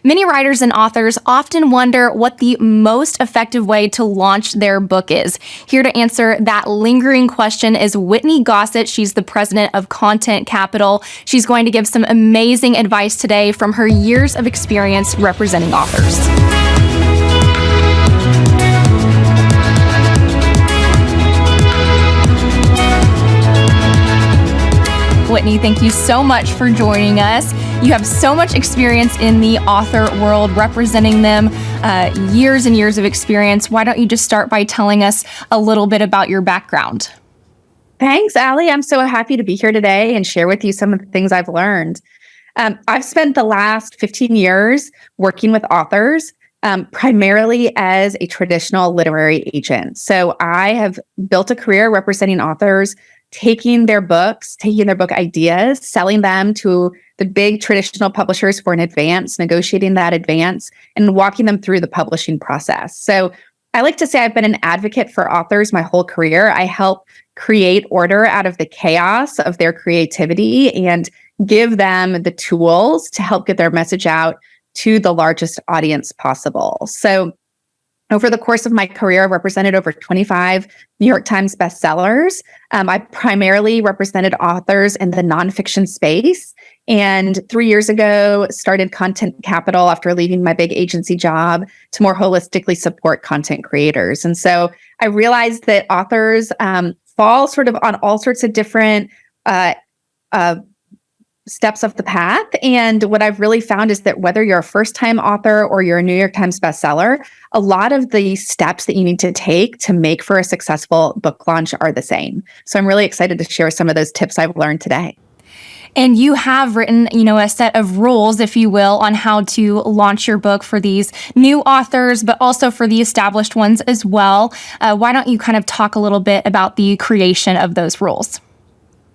Many writers and authors often wonder what the most effective way to launch their book is. Here to answer that lingering question is Whitney Gossett. She's the president of Content Capital. She's going to give some amazing advice today from her years of experience representing authors. Whitney, thank you so much for joining us. You have so much experience in the author world, representing them, years and years of experience. Why don't you just start by telling us a little bit about your background? Thanks, Allie. I'm so happy to be here today and share with you some of the things I've learned. I've spent the last 15 years working with authors, primarily as a traditional literary agent. So I have built a career representing authors, taking their book ideas, selling them to the big traditional publishers for an advance, negotiating that advance, and walking them through the publishing process. So I like to say I've been an advocate for authors my whole career. I help create order out of the chaos of their creativity and give them the tools to help get their message out to the largest audience possible. So over the course of my career, I represented over 25 New York Times bestsellers. I primarily represented authors in the nonfiction space. And 3 years ago, started Content Capital after leaving my big agency job to more holistically support content creators. And so I realized that authors fall sort of on all sorts of different steps of the path. And what I've really found is that whether you're a first-time author or you're a New York Times bestseller, a lot of the steps that you need to take to make for a successful book launch are the same. So I'm really excited to share some of those tips I've learned today. And you have written, a set of rules, if you will, on how to launch your book for these new authors, but also for the established ones as well. Why don't you kind of talk a little bit about the creation of those rules?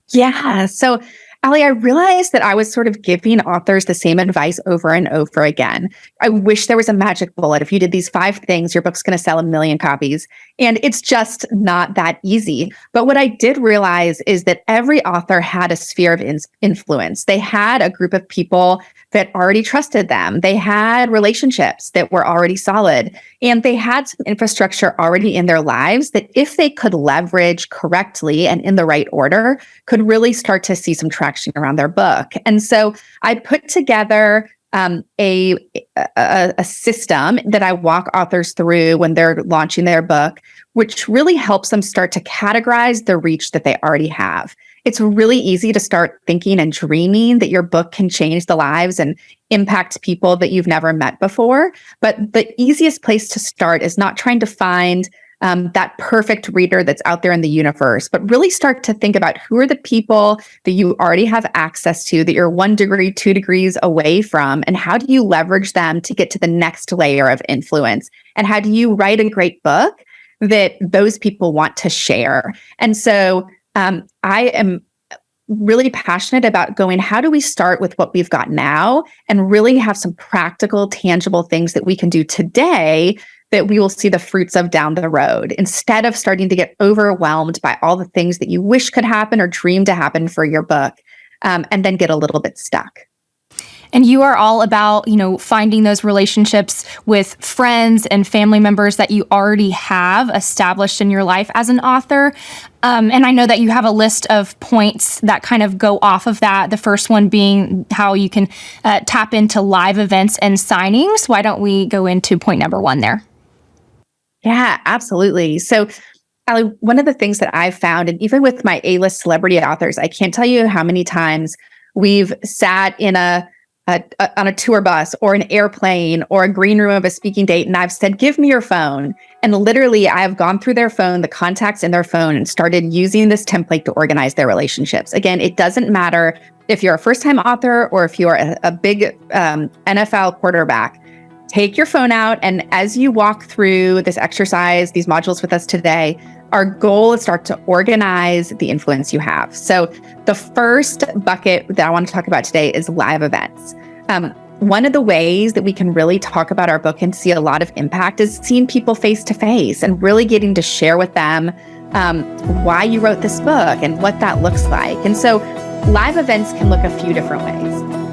Yeah. So Allie, I realized that I was sort of giving authors the same advice over and over again. I wish there was a magic bullet. If you did these 5 things, your book's going to sell 1 million copies. And it's just not that easy. But what I did realize is that every author had a sphere of influence. They had a group of people that already trusted them. They had relationships that were already solid. And they had some infrastructure already in their lives that if they could leverage correctly and in the right order, could really start to see some traction around their book. And so I put together a system that I walk authors through when they're launching their book, which really helps them start to categorize the reach that they already have. It's really easy to start thinking and dreaming that your book can change the lives and impact people that you've never met before. But the easiest place to start is not trying to find that perfect reader that's out there in the universe, but really start to think about who are the people that you already have access to, that you're 1 degree, 2 degrees away from, and how do you leverage them to get to the next layer of influence? And how do you write a great book that those people want to share? And so I am really passionate about going, how do we start with what we've got now and really have some practical, tangible things that we can do today that we will see the fruits of down the road, instead of starting to get overwhelmed by all the things that you wish could happen or dream to happen for your book, and then get a little bit stuck. And you are all about, finding those relationships with friends and family members that you already have established in your life as an author. And I know that you have a list of points that kind of go off of that. The first one being how you can tap into live events and signings. Why don't we go into point number 1 there? Yeah, absolutely. So Allie, one of the things that I've found, and even with my A-list celebrity authors, I can't tell you how many times we've sat in on a tour bus or an airplane or a green room of a speaking date, and I've said, give me your phone. And literally, I've gone through their phone, the contacts in their phone, and started using this template to organize their relationships. Again, it doesn't matter if you're a first-time author or if you're a big NFL quarterback. Take your phone out, and as you walk through this exercise, these modules with us today, our goal is start to organize the influence you have. So the first bucket that I want to talk about today is live events. One of the ways that we can really talk about our book and see a lot of impact is seeing people face to face and really getting to share with them why you wrote this book and what that looks like. And so live events can look a few different ways.